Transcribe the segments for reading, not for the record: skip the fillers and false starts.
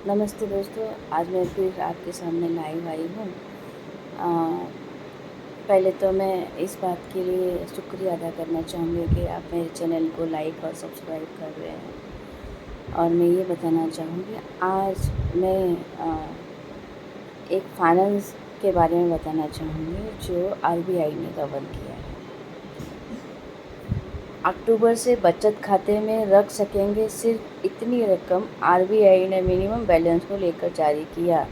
नमस्ते दोस्तों, आज मैं फिर आपके सामने लाइव आई हूँ। पहले तो मैं इस बात के लिए शुक्रिया अदा करना चाहूँगी कि आप मेरे चैनल को लाइक और सब्सक्राइब कर रहे हैं। और मैं ये बताना चाहूँगी, आज मैं एक फाइनेंस के बारे में बताना चाहूँगी जो आरबीआई ने गवर्न किया है। अक्टूबर से बचत खाते में रख सकेंगे सिर्फ इतनी रकम। आरबीआई ने मिनिमम बैलेंस को लेकर जारी किया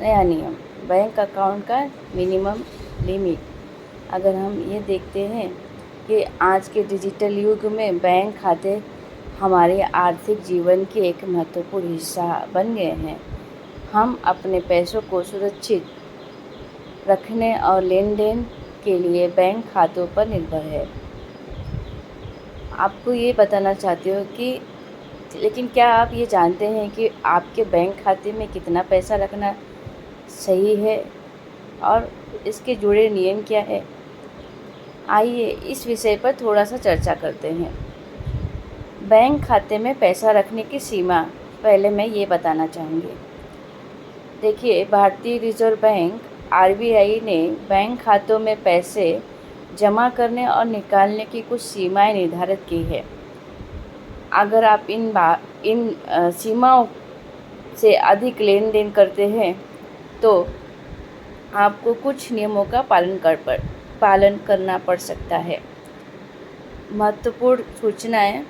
नया नियम, बैंक अकाउंट का मिनिमम लिमिट। अगर हम ये देखते हैं कि आज के डिजिटल युग में बैंक खाते हमारे आर्थिक जीवन के एक महत्वपूर्ण हिस्सा बन गए हैं। हम अपने पैसों को सुरक्षित रखने और लेन देन के लिए बैंक खातों पर निर्भर है। आपको ये बताना चाहती हूँ कि लेकिन क्या आप ये जानते हैं कि आपके बैंक खाते में कितना पैसा रखना सही है और इसके जुड़े नियम क्या है? आइए इस विषय पर थोड़ा सा चर्चा करते हैं। बैंक खाते में पैसा रखने की सीमा पहले मैं ये बताना चाहूँगी। देखिए, भारतीय रिजर्व बैंक आरबीआई ने बैंक खातों में पैसे जमा करने और निकालने की कुछ सीमाएं निर्धारित की है। अगर आप इन सीमाओं से अधिक लेन देन करते हैं तो आपको कुछ नियमों का पालन करना पड़ सकता है। महत्वपूर्ण सूचनाएं,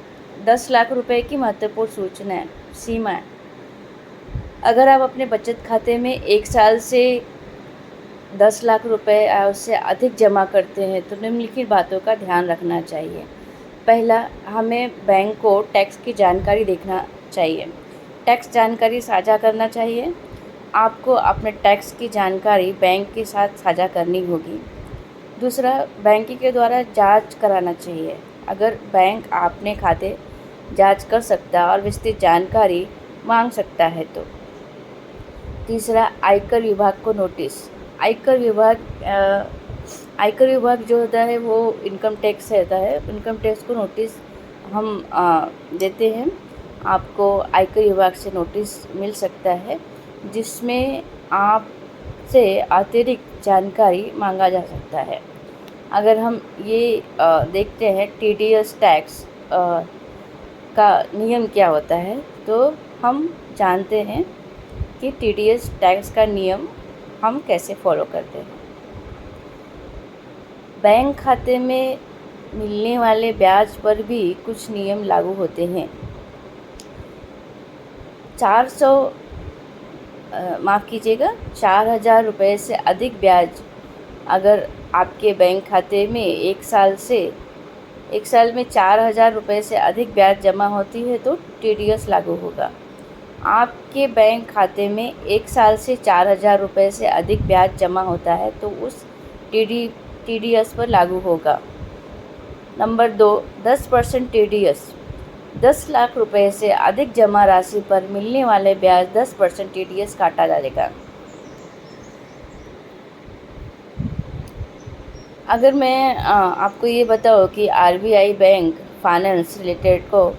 10 लाख रुपए की महत्वपूर्ण सीमाएं। अगर आप अपने बचत खाते में 1 साल से 10 लाख रुपए या उससे अधिक जमा करते हैं तो निम्नलिखित बातों का ध्यान रखना चाहिए। पहला, हमें बैंक को टैक्स की जानकारी देखना चाहिए। टैक्स जानकारी साझा करना चाहिए। आपको अपने टैक्स की जानकारी बैंक के साथ साझा करनी होगी। दूसरा, बैंक के द्वारा जांच कराना चाहिए। अगर बैंक अपने खाते जांच कर सकता है और विस्तृत जानकारी मांग सकता है तो। तीसरा, आयकर विभाग को नोटिस। आयकर विभाग जो होता है वो इनकम टैक्स रहता है। इनकम टैक्स को नोटिस हम देते हैं। आपको आयकर विभाग से नोटिस मिल सकता है जिसमें आपसे अतिरिक्त जानकारी मांगा जा सकता है। अगर हम ये देखते हैं टीडीएस टैक्स का नियम क्या होता है तो हम जानते हैं कि टीडीएस टैक्स का नियम हम कैसे फॉलो करते हैं। बैंक खाते में मिलने वाले ब्याज पर भी कुछ नियम लागू होते हैं। 4,000 रुपये से अधिक ब्याज अगर आपके बैंक खाते में एक साल में 4,000 रुपये से अधिक ब्याज जमा होती है तो टीडीएस लागू होगा। आपके बैंक खाते में 1 साल से 4,000 रुपये से अधिक ब्याज जमा होता है तो उस टीडीएस पर लागू होगा। Number 2, 10% TDS. 10 लाख रुपए से अधिक जमा राशि पर मिलने वाले ब्याज 10% टीडीएस काटा जाएगा। अगर मैं आपको ये बताऊँ कि आरबीआई बैंक फाइनेंस रिलेटेड को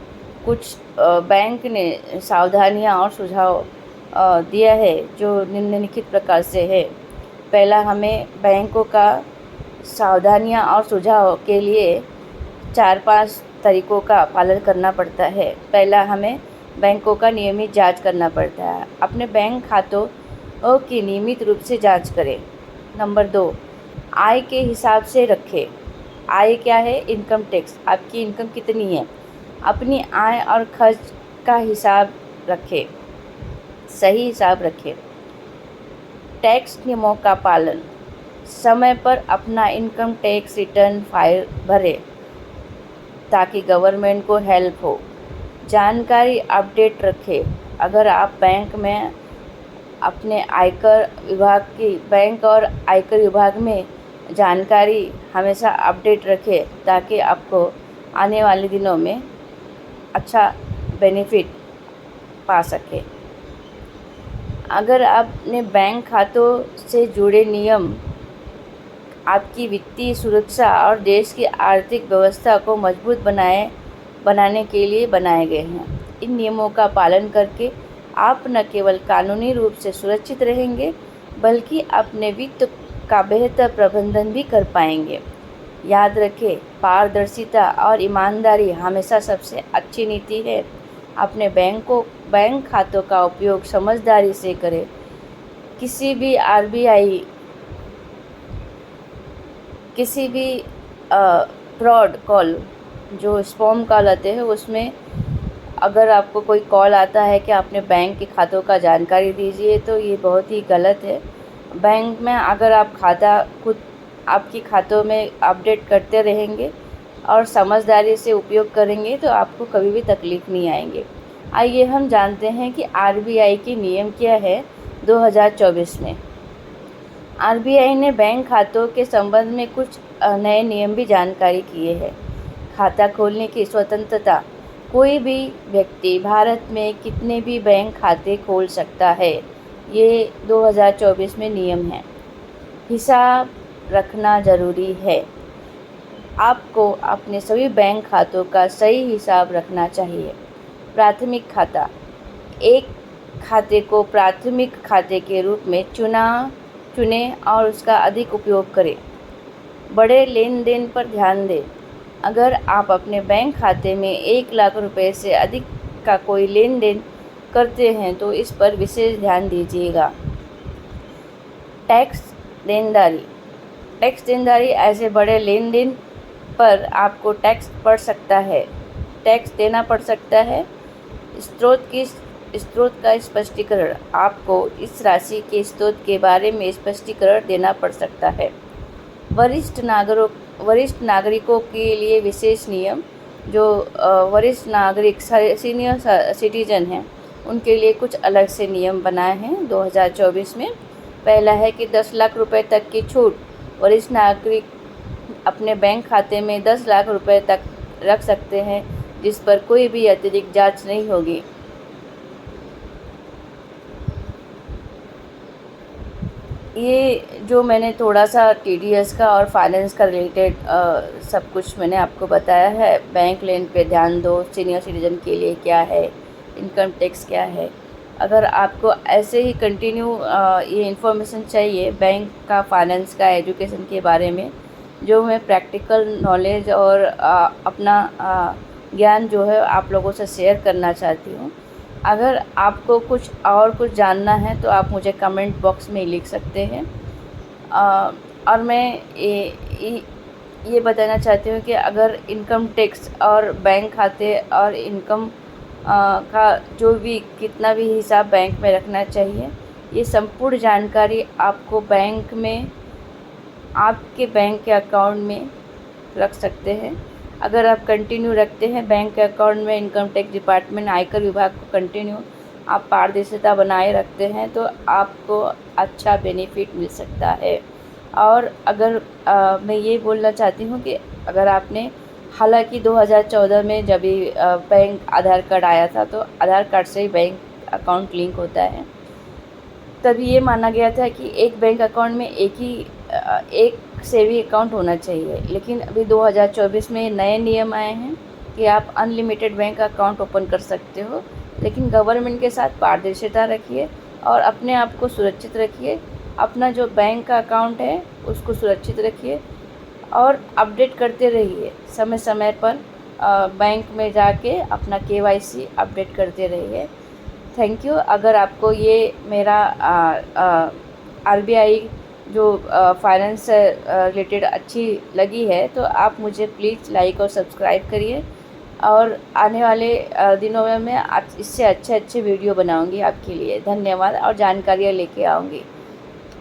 कुछ बैंक ने सावधानियां और सुझाव दिया है जो निम्नलिखित प्रकार से है। पहला, हमें बैंकों का सावधानियां और सुझाव के लिए 4-5 तरीकों का पालन करना पड़ता है। पहला, हमें बैंकों का नियमित जांच करना पड़ता है। अपने बैंक खातों की नियमित रूप से जांच करें। नंबर 2, आय के हिसाब से रखें। आय क्या है? Income tax. आपकी इनकम कितनी है? अपनी आय और खर्च का हिसाब रखें, सही हिसाब रखें। टैक्स नियमों का पालन, समय पर अपना इनकम टैक्स रिटर्न फाइल भरें ताकि गवर्नमेंट को हेल्प हो। जानकारी अपडेट रखें। अगर आप बैंक और आयकर विभाग में जानकारी हमेशा अपडेट रखें ताकि आपको आने वाले दिनों में अच्छा बेनिफिट पा सके। अगर आपने बैंक खातों से जुड़े नियम आपकी वित्तीय सुरक्षा और देश की आर्थिक व्यवस्था को मजबूत बनाने के लिए बनाए गए हैं। इन नियमों का पालन करके आप न केवल कानूनी रूप से सुरक्षित रहेंगे बल्कि अपने वित्त का बेहतर प्रबंधन भी कर पाएंगे। याद रखें, पारदर्शिता और ईमानदारी हमेशा सबसे अच्छी नीति है। अपने बैंक खातों का उपयोग समझदारी से करें। किसी भी फ्रॉड कॉल, जो स्पैम कॉल आते हैं, उसमें अगर आपको कोई कॉल आता है कि अपने बैंक के खातों का जानकारी दीजिए, तो ये बहुत ही गलत है। बैंक में अगर आप खाता खुद आपके खातों में अपडेट करते रहेंगे और समझदारी से उपयोग करेंगे तो आपको कभी भी तकलीफ़ नहीं आएंगे। आइए हम जानते हैं कि आरबीआई के नियम क्या है 2024 में। आरबीआई ने बैंक खातों के संबंध में कुछ नए नियम भी जानकारी किए हैं। खाता खोलने की स्वतंत्रता। कोई भी व्यक्ति भारत में कितने भी बैंक खाते खोल सकता है, ये 2024 में नियम है। हिसाब रखना ज़रूरी है। आपको अपने सभी बैंक खातों का सही हिसाब रखना चाहिए। प्राथमिक खाता। एक खाते को प्राथमिक खाते के रूप में चुनें और उसका अधिक उपयोग करें। बड़े लेन देन पर ध्यान दें। अगर आप अपने बैंक खाते में 1 लाख रुपए से अधिक का कोई लेन देन करते हैं तो इस पर विशेष ध्यान दीजिएगा। टैक्स देनदारी। ऐसे बड़े लेन देन पर आपको टैक्स देना पड़ सकता है। स्रोत का स्पष्टीकरण। आपको इस राशि के स्रोत के बारे में स्पष्टीकरण देना पड़ सकता है। वरिष्ठ नागरिकों के लिए विशेष नियम। जो वरिष्ठ नागरिक सीनियर सिटीजन हैं, उनके लिए कुछ अलग से नियम बनाए हैं 2024 में। पहला है कि 10 लाख रुपए तक की छूट। वरिष्ठ नागरिक अपने बैंक खाते में 10 लाख रुपए तक रख सकते हैं, जिस पर कोई भी अतिरिक्त जांच नहीं होगी। ये जो मैंने थोड़ा सा टीडीएस का और फाइनेंस का रिलेटेड सब कुछ मैंने आपको बताया है। बैंक लोन पे ध्यान दो, सीनियर सिटीजन के लिए क्या है, इनकम टैक्स क्या है। अगर आपको ऐसे ही कंटिन्यू ये इन्फॉर्मेशन चाहिए बैंक का, फाइनेंस का, एजुकेशन के बारे में, जो मैं प्रैक्टिकल नॉलेज और अपना ज्ञान जो है आप लोगों से शेयर करना चाहती हूँ। अगर आपको कुछ जानना है तो आप मुझे कमेंट बॉक्स में लिख सकते हैं। और मैं ये बताना चाहती हूँ कि अगर इनकम टैक्स और बैंक खाते और इनकम का जो भी कितना भी हिसाब बैंक में रखना चाहिए, ये संपूर्ण जानकारी आपको बैंक में, आपके बैंक के अकाउंट में रख सकते हैं। अगर आप कंटिन्यू रखते हैं बैंक के अकाउंट में इनकम टैक्स डिपार्टमेंट, आयकर विभाग को कंटिन्यू आप पारदर्शिता बनाए रखते हैं तो आपको अच्छा बेनिफिट मिल सकता है। और अगर मैं ये बोलना चाहती हूँ कि अगर आपने, हालांकि 2014 में जब भी बैंक आधार कार्ड आया था तो आधार कार्ड से ही बैंक अकाउंट लिंक होता है, तभी ये माना गया था कि एक बैंक अकाउंट में एक सेविंग अकाउंट होना चाहिए। लेकिन अभी 2024 में नए नियम आए हैं कि आप अनलिमिटेड बैंक अकाउंट ओपन कर सकते हो, लेकिन गवर्नमेंट के साथ पारदर्शिता रखिए और अपने आप को सुरक्षित रखिए। अपना जो बैंक का अकाउंट है उसको सुरक्षित रखिए और अपडेट करते रहिए समय समय पर। बैंक में जाके अपना KYC अपडेट करते रहिए। Thank you. अगर आपको ये मेरा RBI जो फाइनेंस से रिलेटेड अच्छी लगी है तो आप मुझे प्लीज़ लाइक और सब्सक्राइब करिए, और आने वाले दिनों में मैं इससे अच्छे वीडियो बनाऊंगी आपके लिए। धन्यवाद, और जानकारियाँ लेके आऊँगी।